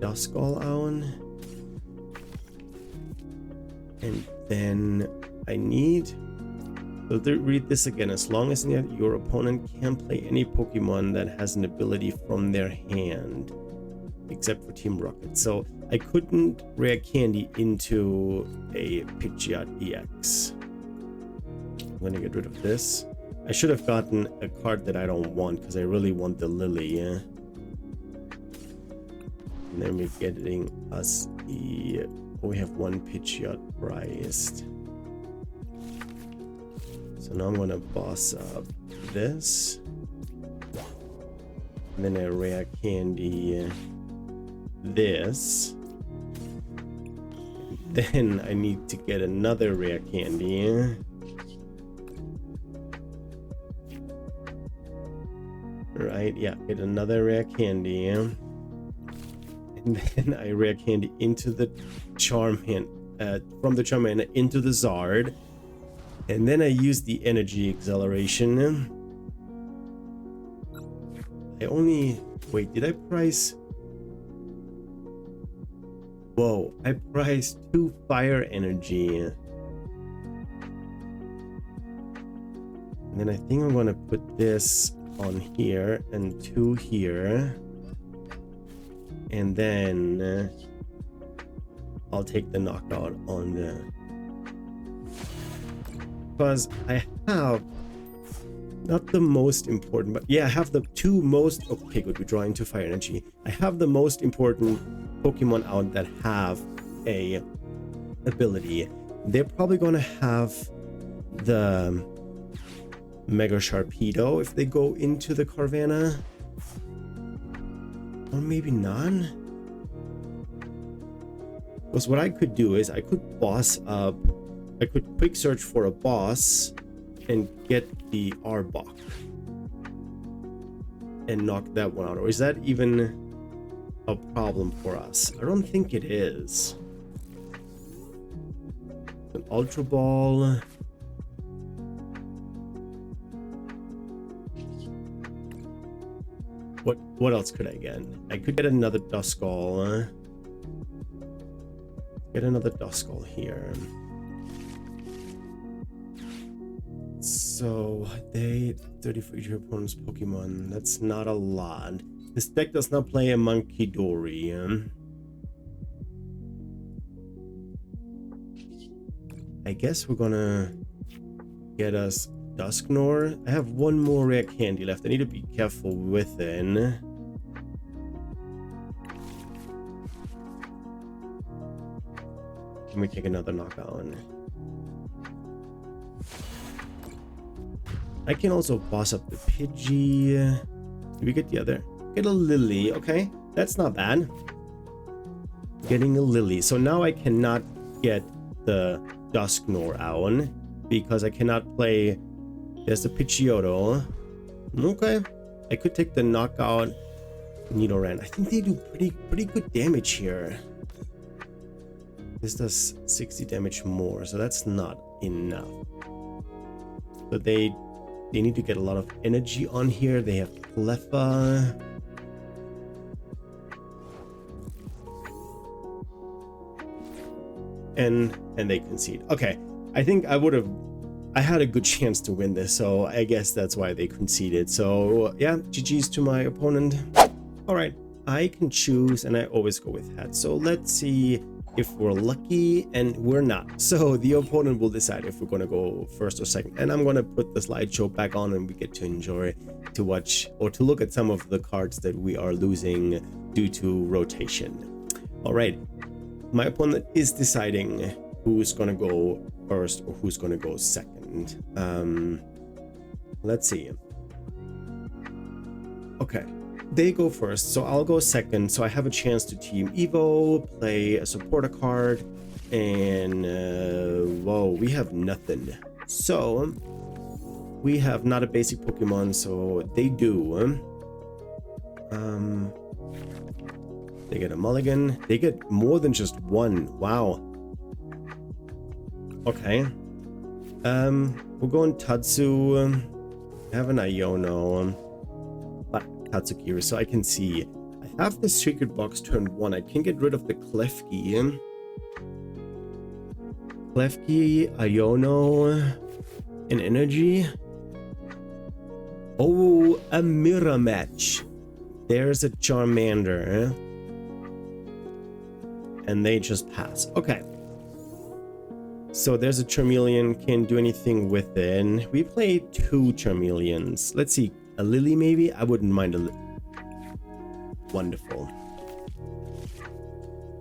Duskull on. And then I need... So read this again. As long as your opponent can't play any Pokemon that has an ability from their hand, except for Team Rocket. So I couldn't rare candy into a Pidgeot EX. I'm gonna get rid of this. I should have gotten a card that I don't want because I really want the Lily. Yeah? And then we're getting us the... Oh, we have one Pidgeot priced. So now I'm gonna boss up this. And then a rare candy this. And then I need to get another rare candy. Right, yeah, get another rare candy. And then I rare candy into the Charmander, from the Charmander into the Zard. And then I use the energy acceleration. I only... Wait, did I price... Whoa, I priced 2 fire energy. And then I think I'm gonna put this on here and 2 here. And then I'll take the knockout on the... Because I have not the most important, but yeah, I have the 2 most... Okay, good, we draw into fire energy. I have the most important Pokemon out that have a ability. They're probably gonna have the Mega Sharpedo if they go into the Carvanha. Or maybe none. Because what I could do is I could boss up... I could quick search for a boss and get the Arbok and knock that one out. Or is that even a problem for us? I don't think it is. An Ultra Ball. What else could I get? I could get another Duskull. Get another Duskull here. So they 30 for each opponent's Pokemon. That's not a lot. This deck does not play a Munkidori. I guess we're gonna get us Dusknoir. I have 1 more rare candy left. I need to be careful with it. Can we take another knockout? I can also boss up the Pidgey. Did we get the other? Get a Lily. Okay, that's not bad. Getting a Lily. So now I cannot get the Dusknoir out because I cannot play. There's the Pidgeotto. Okay, I could take the knockout Nidoran. I think they do pretty good damage here. This does 60 damage more, so that's not enough. So they need to get a lot of energy on here. They have Cleffa. And they concede. Okay, I think I had a good chance to win this, so I guess that's why they conceded. So yeah, GG's to my opponent. All right, I can choose, and I always go with hat. So let's see if we're lucky, and we're not. So the opponent will decide if we're gonna go first or second. And I'm gonna put the slideshow back on, and we get to enjoy, to watch, or to look at some of the cards that we are losing due to rotation. All right, my opponent is deciding who's gonna go first or who's gonna go second. Let's see. Okay, they go first, so I'll go second. So I have a chance to Team Evo, play a supporter card, and whoa, we have nothing. So we have not a basic Pokemon, so they do. They get a mulligan. They get more than just 1. Wow. Okay. We're going Tatsu. I have an Iono, but Tatsukiri, so I can see. I have the secret box turn 1. I can get rid of the Klefki. Klefki, Iono, and Energy. Oh, a mirror match. There's a Charmander. And they just pass. Okay. So there's a Charmeleon. Can't do anything with it. We play 2 Charmeleons. Let's see. A Lily maybe? I wouldn't mind a Lily. Wonderful.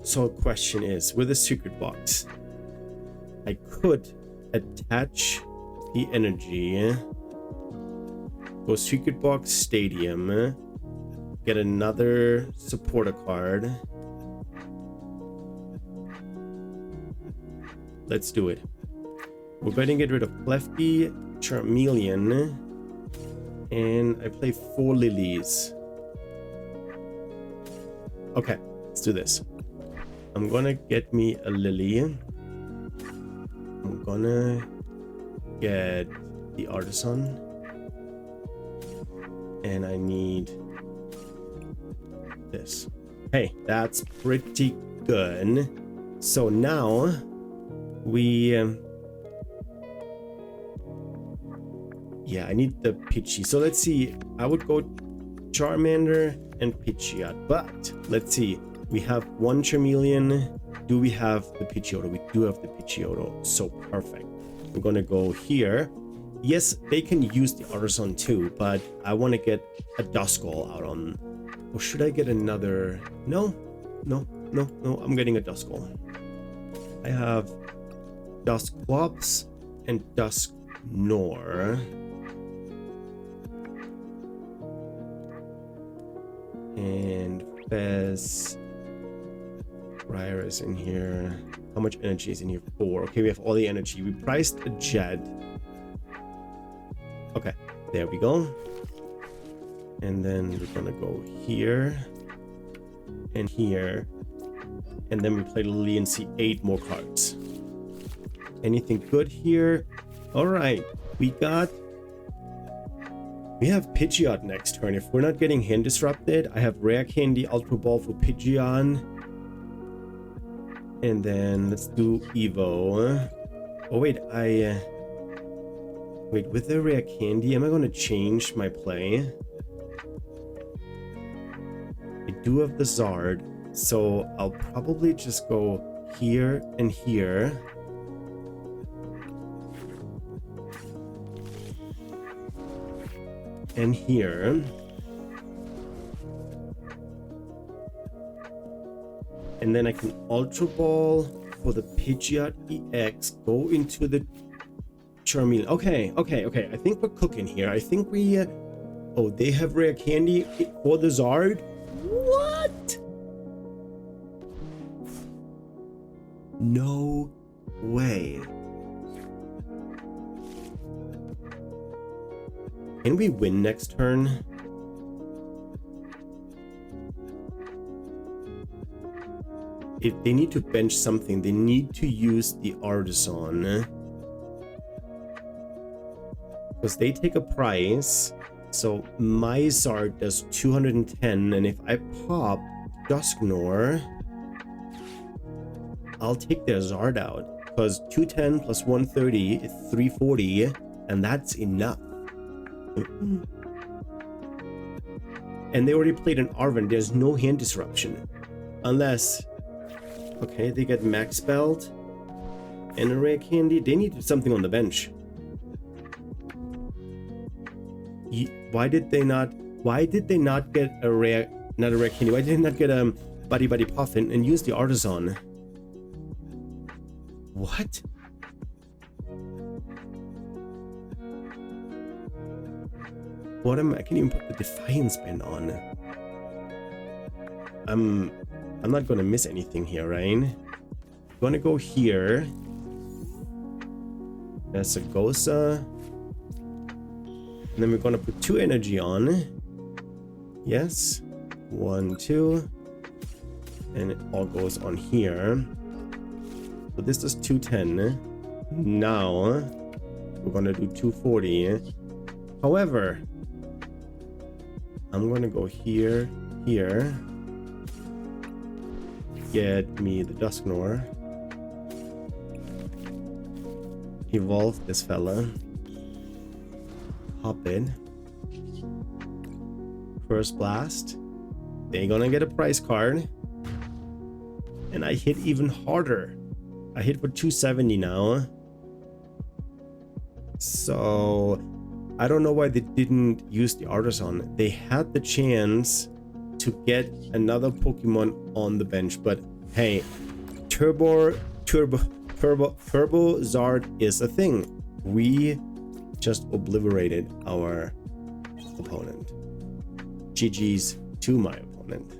So question is, with a secret box, I could attach the energy, go secret box stadium, get another supporter card. Let's do it. We're going to get rid of Klefki, Charmeleon, and I play 4 Lilies. Okay, let's do this. I'm gonna get me a Lily. I'm gonna get the Artisan. And I need this. Hey, that's pretty good. So now we... yeah, I need the Pidgey. So let's see. I would go Charmander and Pidgeot, but let's see. We have 1 Charmeleon. Do we have the Pidgeot? We do have the Pidgeot. So perfect. We're gonna go here. Yes, they can use the Artisan too, but I want to get a Duskull out on. Or should I get another? No. I'm getting a Duskull. I have Dusclops and Dusknoir. And Fez. Ryer is in here. How much energy is in here? 4. Okay, we have all the energy. We priced a Jet. Okay, there we go. And then we're gonna go here and here. And then we play Lily and see 8 more cards. Anything good here? Alright, we have Pidgeot next turn. If we're not getting hand disrupted, I have Rare Candy, Ultra Ball for Pidgeot. And then let's do Evo. Oh wait, wait, with the Rare Candy, am I going to change my play? I do have the Zard, so I'll probably just go here and here. And here. And then I can Ultra Ball for the Pidgeot EX, go into the Charmeleon. Okay. I think we're cooking here. I think we... oh, they have Rare Candy for the Zard? What? No way. Can we win next turn? If they need to bench something, they need to use the Artisan. Because they take a price. So my Zard does 210. And if I pop Dusknoir, I'll take their Zard out. Because 210 plus 130 is 340. And that's enough. And they already played an Arven. There's no hand disruption. Unless... okay, they get Max Belt and a Rare Candy. They need something on the bench. Why did they not get a rare, not a Rare Candy? Why did they not get a Buddy Puffin and use the Artisan? What? What am I? Can't even put the Defiance Band on. I'm not gonna miss anything here, right? I'm gonna go here. There's a Gosa. And then we're gonna put 2 energy on. Yes. 1, 2. And it all goes on here. So this does 210. Now we're gonna do 240. However, I'm gonna go here, here. get me the Dusknoir. Evolve this fella. Hop in. First Blast. They're gonna get a prize card. And I hit even harder. I hit for 270 now. So I don't know why they didn't use the Artisan. They had the chance to get another Pokemon on the bench, but hey, Turbo Zard is a thing. We just obliterated our opponent. GG's to my opponent.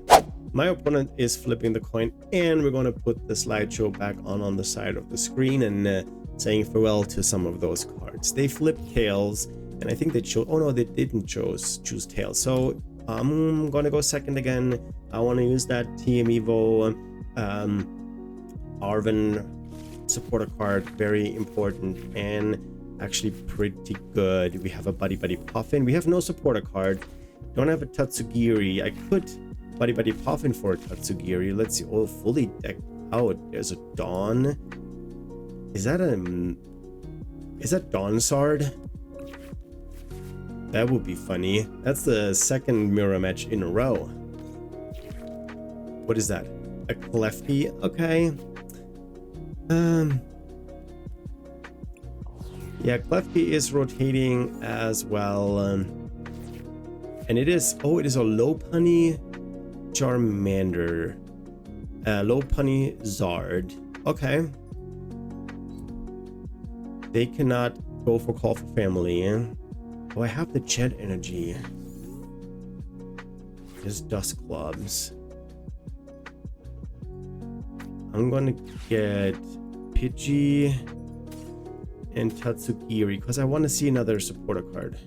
My opponent is flipping the coin, and we're gonna put the slideshow back on the side of the screen and saying farewell to some of those cards. They flipped Tails, and I think they chose. Oh no, they didn't choose Tails. So I'm gonna go second again. I want to use that Team Evo Arven supporter card, very important and actually pretty good. We have a Buddy Puffin. We have no supporter card. Don't have a Tatsugiri. I could Buddy Puffin for a Tatsugiri. Let's see. Oh, fully decked out. There's a Dawn. Is that Dawnsard? That would be funny. That's the second mirror match in a row. What is that? A Klefki? Okay. Yeah, Klefki is rotating as well. And it is a Lopunny Charmander. Lopunny Zard. Okay. They cannot go for Call for Family. Oh, I have the Jet Energy. There's Dust Clubs. I'm gonna get Pidgey and Tatsugiri because I want to see another supporter card.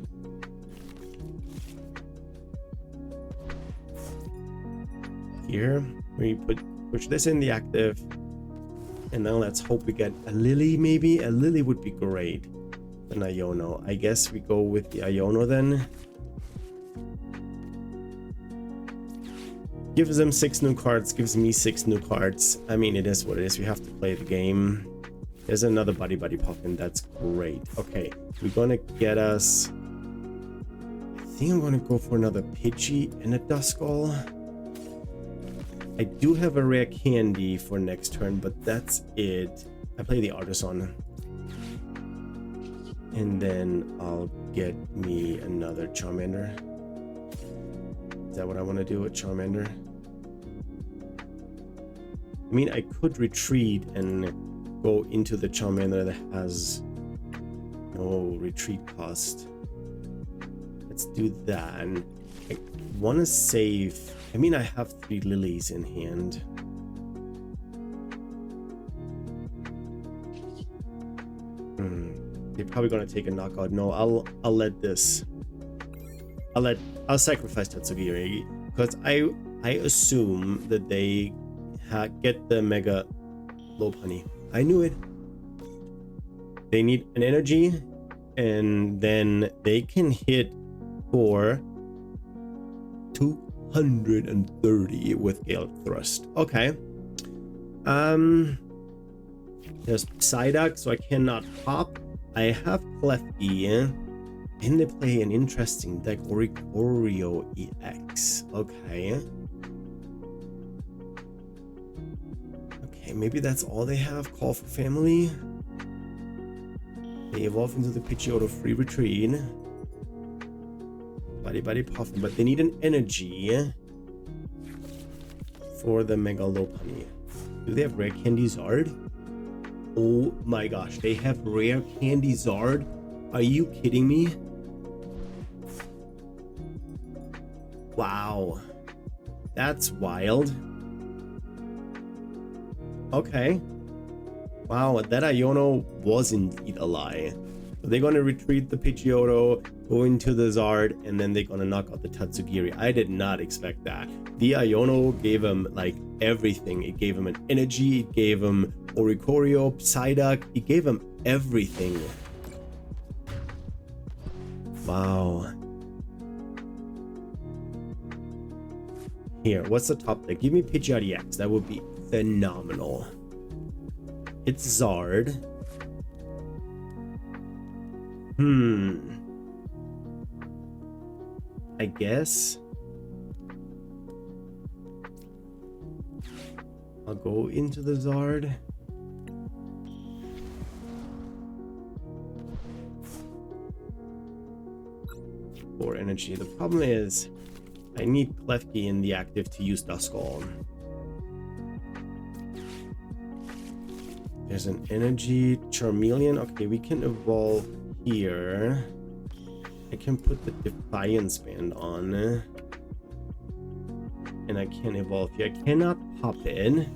Here, we push this in the active, and now let's hope we get a Lily. Maybe a Lily would be great. An Iono. I guess we go with the Iono then. Gives them 6 new cards, gives me 6 new cards. I mean, it is what it is. We have to play the game. There's another Buddy Puffin. That's great. Okay, we're gonna get us. I think I'm gonna go for another Pidgey and a Duskull. I do have a rare candy for next turn, but that's it. I play the Artisan. And then I'll get me another Charmander. Is that what I want to do with Charmander? I mean, I could retreat and go into the Charmander that has no retreat cost. Let's do that. And I want to save. I mean, I have 3 Lilies in hand. They're probably gonna take a knockout. No, I'll let this. I'll sacrifice Tatsugiri because I assume that they get the Mega Lopunny. I knew it. They need an energy, and then they can hit for 230 with Gale Thrust. Okay. There's Psyduck, so I cannot pop. I have Klefki, and they play an interesting deck, Oricorio EX. Okay. Okay, maybe that's all they have. Call for Family. They evolve into the Pidgeot of Free Retreat. Buddy Puffin, but they need an energy for the Mega Lopunny. Do they have Rare Candy Zard? Oh my gosh, they have Rare Candy Zard? Are you kidding me? Wow. That's wild. Okay. Wow, that Iono was indeed a lie. So they're gonna retreat the Pidgeotto, go into the Zard, and then they're gonna knock out the Tatsugiri. I did not expect that. The Iono gave him like everything. It gave him an energy, it gave him Oricorio, Psyduck, it gave him everything. Wow. Here, what's the top deck? Give me Pidgeot EX. That would be phenomenal. It's Zard. I guess I'll go into the Zard. For energy. The problem is I need Klefki in the active to use Duskull. There's an energy Charmeleon. Okay, we can evolve here. I can put the Defiance Band on. And I can evolve here. I cannot pop in.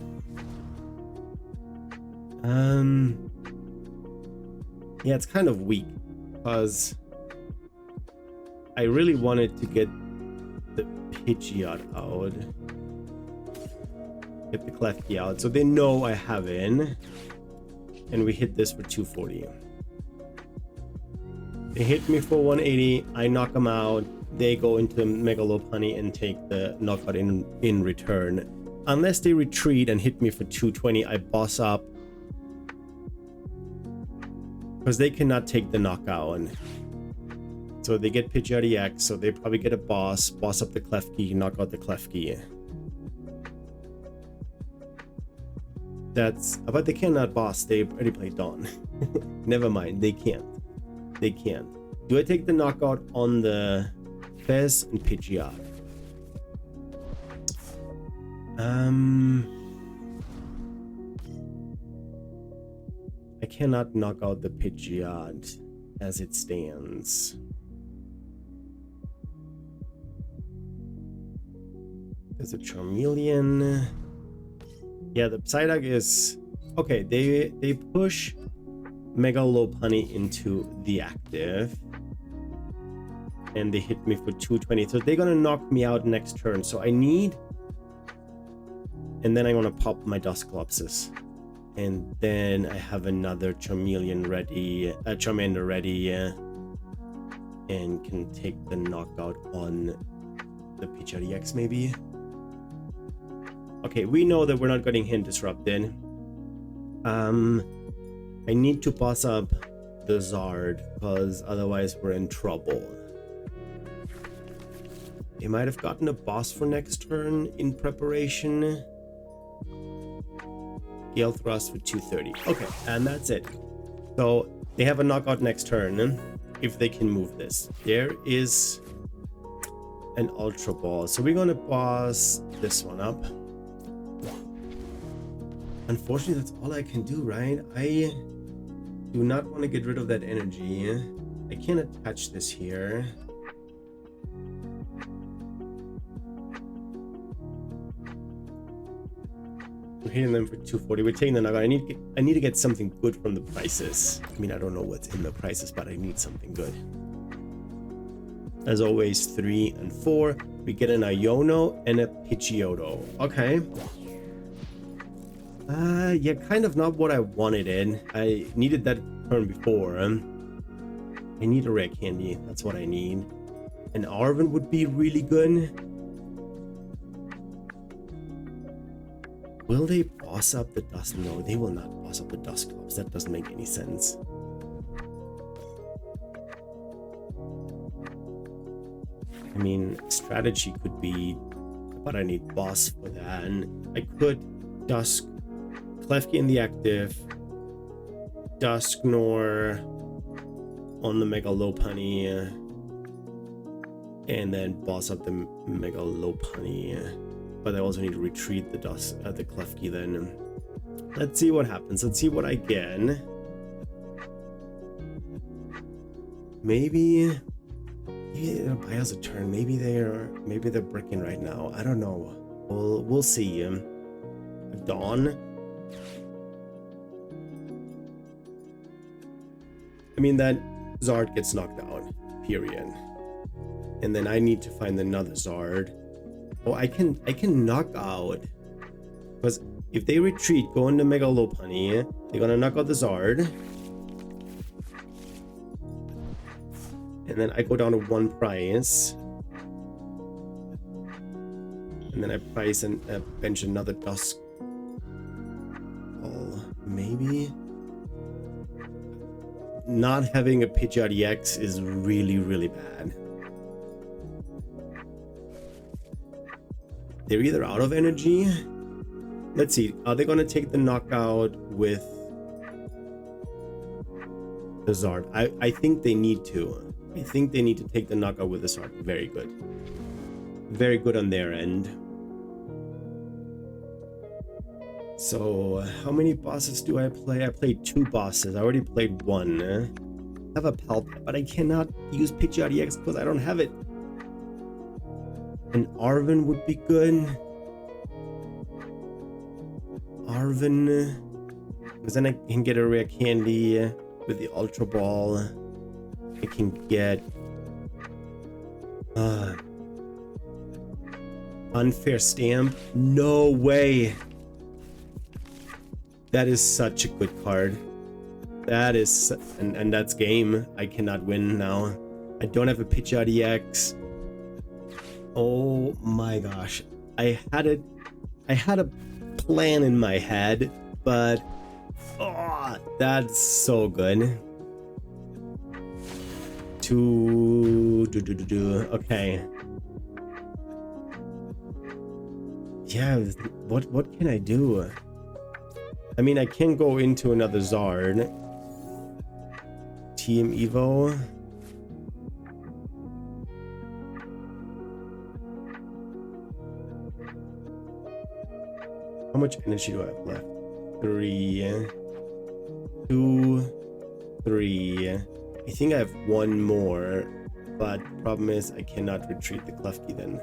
Yeah, it's kind of weak because I really wanted to get the Pidgeot out. Get the Klefki out so they know I have in. And we hit this for 240. They hit me for 180. I knock them out. They go into Mega Lopunny and take the knockout in return. Unless they retreat and hit me for 220, I boss up. Because they cannot take the knockout. So they get Pidgeot EX, so they probably get a boss up the Klefki, knock out the Klefki. But they cannot boss, they already played Dawn. Never mind, they can't. They can't. Do I take the knockout on the Fez and Pidgeot? I cannot knock out the Pidgeot as it stands. There's a Charmeleon. Yeah, the Psyduck is okay. They push Mega Lopunny into the active, and they hit me for 220. So they're gonna knock me out next turn. So I need, and then I want to pop my Dusclopsis, and then I have another Charmeleon ready, Charmander ready, and can take the knockout on the Pidgeot EX maybe. Okay, we know that we're not getting Hint Disrupted. I need to boss up the Zard because otherwise we're in trouble. They might have gotten a boss for next turn in preparation. Gale Thrust for 230. Okay, and that's it. So they have a knockout next turn if they can move this. There is an Ultra Ball. So we're gonna boss this one up. Unfortunately, that's all I can do, right? I do not want to get rid of that energy. I can't attach this here. We're hitting them for 240. We're taking the knockout. I need to get something good from the prices. I mean, I don't know what's in the prices, but I need something good. As always, 3 and 4. We get an Iono and a Pidgeotto. Okay. Yeah, kind of not what I wanted in. I needed that turn before. I need a rare candy. That's what I need. An Arven would be really good. Will they boss up the Dust? No, they will not boss up the Dusclops. That doesn't make any sense. I mean, strategy could be, but I need boss for that. And I could Dusk Klefki in the active, Dusknoir on the Mega Lopunny, and then boss up the Mega Lopunny. But I also need to retreat the the Klefki then. Let's see what happens. Let's see what I get. Maybe it'll buy us a turn. Maybe they're bricking right now. I don't know. We'll see. Dawn. I mean, that Zard gets knocked out, period. And then I need to find another Zard. Oh, I can knock out, because if they retreat, go into Mega Lopunny, they're gonna knock out the Zard. And then I go down to 1 price. And then I price and bench another maybe not having a Pidgeot EX is really, really bad. They're either out of energy. Let's see. Are they going to take the knockout with the Zard? I think they need to. I think they need to take the knockout with the Zard. Very good. Very good on their end. So, how many bosses do I play? I played 2 bosses. I already played 1. I have a Palpet, but I cannot use Pidgeot EX because I don't have it. And Arven would be good. Arven. Because then I can get a rare candy with the Ultra Ball. I can get Unfair Stamp. No way. That is such a good card. That is, and that's game. I cannot win now. I don't have a Pidgeot EX. Oh my gosh. I had a plan in my head, but oh, that's so good. Okay. Yeah, what can I do? I mean, I can go into another Zard. TM Evo. How much energy do I have left? 3, 2, 3. I think I have 1 more, but the problem is I cannot retreat the Klefki then.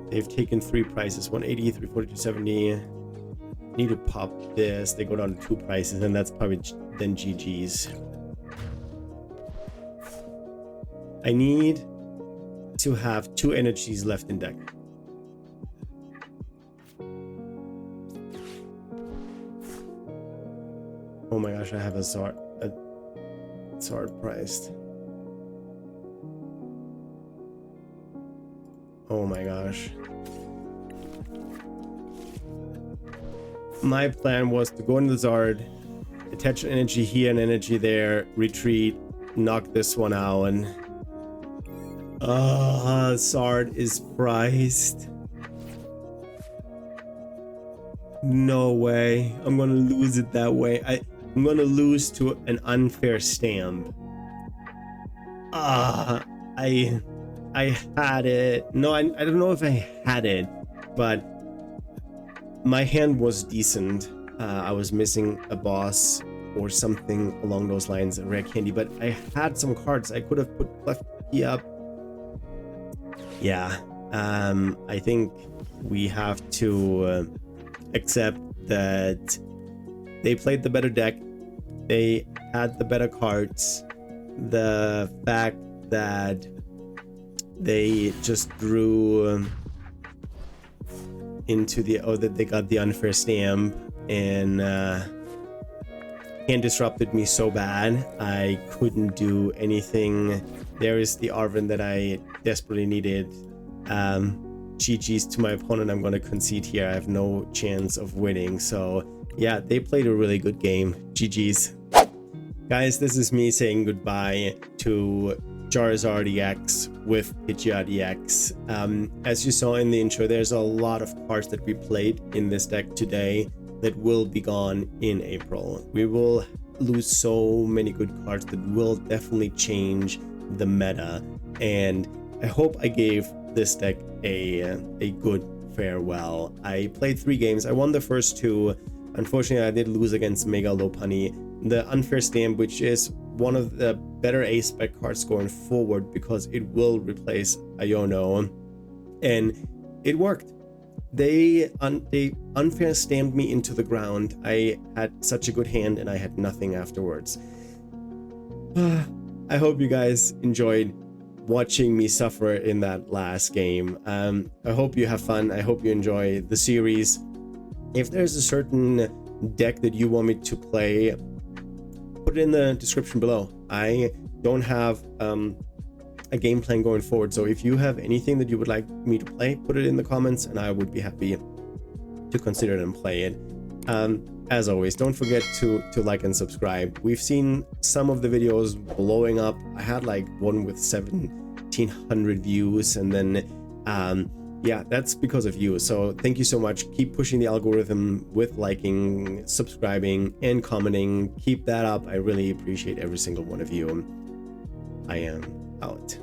They've taken 3 prices, 180, 340, 270. Need to pop this. They go down to 2 prices, and that's probably then GG's. I need to have 2 energies left in deck. Oh my gosh, I have a Zard priced. Oh my gosh. My plan was to go into the Zard, attach an energy here and energy there, retreat, knock this one out, and Zard is priced. No way. I'm gonna lose it that way. I'm gonna lose to an Unfair Stamp. I had it. No, I don't know if I had it, but my hand was decent. I was missing a boss or something along those lines, a rare candy, but I had some cards. I could have put Klefki up. Yeah, I think we have to accept that they played the better deck. They had the better cards. The fact that they just drew into the that they got the Unfair Stamp and hand disrupted me so bad I couldn't do anything. There is the Arven that I desperately needed. GG's to my opponent. I'm going to concede here. I have no chance of winning. So yeah, they played a really good game. GG's. Guys, this is me saying goodbye to Charizard EX with Pidgeot EX. As you saw in the intro, there's a lot of cards that we played in this deck today that will be gone in April. We will lose so many good cards that will definitely change the meta, and I hope I gave this deck a good farewell. I played 3 games. I won the first 2. Unfortunately, I did lose against Mega Lopunny. The Unfair Stamp, which is one of the better SPEC cards going forward because it will replace Iono, and it worked. They Unfair Stamped me into the ground. I had such a good hand and I had nothing afterwards. I hope you guys enjoyed watching me suffer in that last game. I hope you have fun. I hope you enjoy the series. If there's a certain deck that you want me to play, put it in the description below. I don't have a game plan going forward, so if you have anything that you would like me to play, put it in the comments and I would be happy to consider it and play it. As always, don't forget to like and subscribe. We've seen some of the videos blowing up. I had like one with 1,700 views, and then yeah, that's because of you. So thank you so much. Keep pushing the algorithm with liking, subscribing, and commenting. Keep that up. I really appreciate every single one of you. I am out.